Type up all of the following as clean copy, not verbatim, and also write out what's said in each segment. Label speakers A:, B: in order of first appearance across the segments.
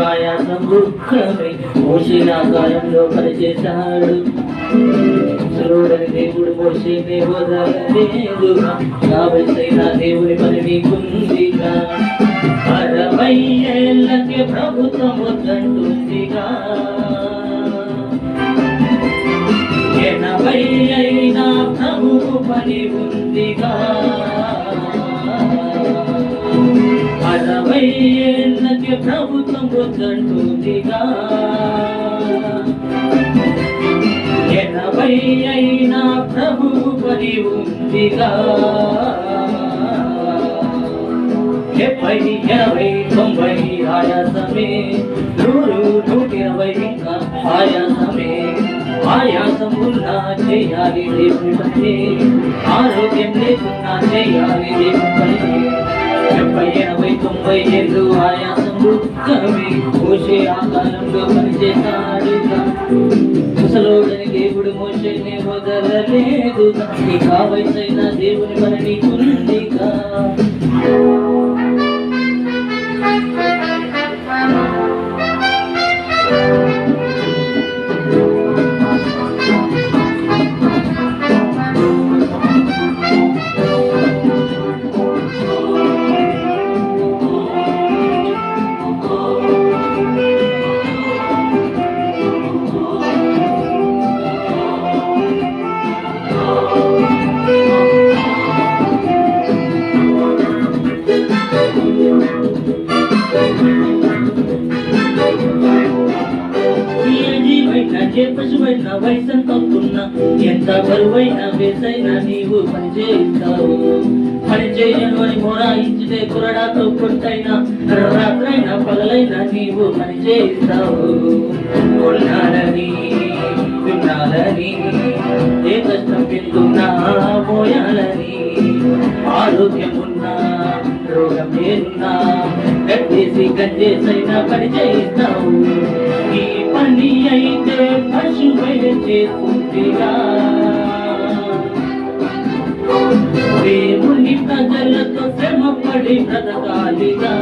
A: ఆయాసం దుఃఖమై మోషే ఆకారంలో పనిచేశాడు. చూడని దేవుడు మోషేనే వదలలేదుగా, నా వయసైన దేవుని పని నీకుందిగా. 60 ఏళ్ళకే ప్రభుత్వం వద్దంటుందిగా, 80 అయినా ప్రభువు పని ఉందిగా. 60 ఏళ్ళకే ప్రభుత్వం వద్దంటుందిగా, 80 అయినా ప్రభువు పని ఉందిగా. 70, 80, 90 ఆయాసమే, 100, 120 ఇంకా ఆయాసమే. ఆయాసం ఉన్నా చేయాలి దేవుని పని, ఆరోగ్యం లేకున్నా చేయాలి దేవుని పని. 70, 80, 90 ఏళ్ళు ఆయాసం దుఃఖమే మోషే ఆకారంలో పనిచేశాడుగా. ముసలోడని దేవుడు మోషేనే వదలలేదుగా, నీకు ఆ వయసైన దేవుని పని నీకుందిగా. పశువైనా వయసంత అవుతున్నా, ఎంత బరువైనా వేసైనా నీవు పని చేయిస్తావు. పని చేయను అని మొరాయించితే కురడాతో కొట్టైనా, రాత్రైనా పగలైనా నీవు పని చేయిస్తావు. కొన్నాలని విన్నాలని, ఏ కష్టం పెడుతున్నా మోయాలని, ఆరోగ్యం ఉన్నా రోగం ఏదున్నా గట్టేసి గంజేసైనా పని చేయిస్తావు. ఈ పని అయితే పశువై చేస్తుందిగా, దేవుని ప్రజలతో శ్రమపడి బ్రతకాలిగా.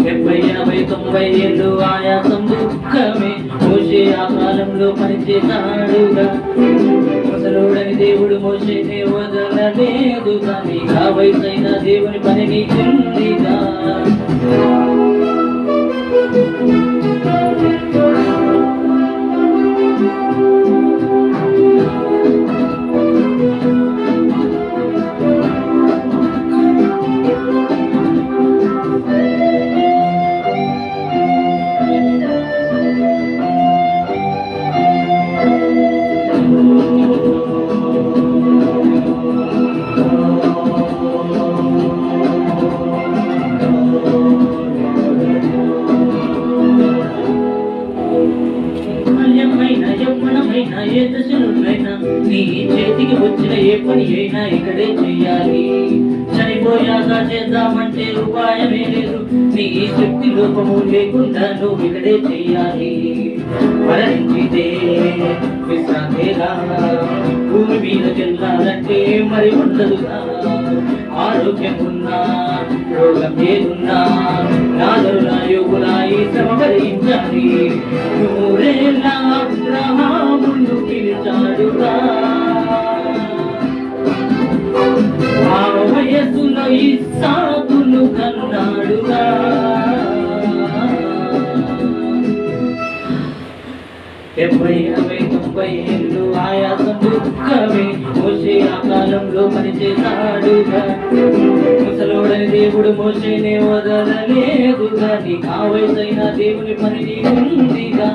A: 70, 80, 90 ఏళ్ళు ఆయాసం దుఃఖమే మోషే ఆ కాలంలో పనిచేశాడుగా. ముసలోడని దేవుడు మోషేనే వదలలేదుగా, నీకు ఆ వయసైన దేవుని పని నీకుందిగా. ఏ దశలోనైనా నీ చేతికి వచ్చిన ఏ పని అయినా ఇక్కడే చెయ్యాలి. చనిపోయాక చేద్దామంటే ఉపాయమే లేదు, నీ శక్తి లోపము లేకుండా నువ్వు ఇక్కడే చెయ్యాలి. మరణించితే విశ్రాంతిగా, భూమి మీదకి వెళ్ళాలంటే మరి ఉండదుగా. ఆరోగ్యం ఉన్నా రోగం ఏదున్నా, నాదరుల యోగులా ఈ శ్రమ భరించాలి. నూరేళ్ళ అబ్రహామును పిలిచాడుగా, ఆ వయస్సులో ఇస్సాకును కన్నాడుగా. 70, 80, 90 ఏళ్ళు ఆయాసం దుఃఖమే మోషే ఆ కాలంలో పనిచేశాడుగా. ముసలోడని దేవుడు మోషేనే వదలలేదుగా. నీ ఆ వయసైనా దేవుని పని ఉందిగా.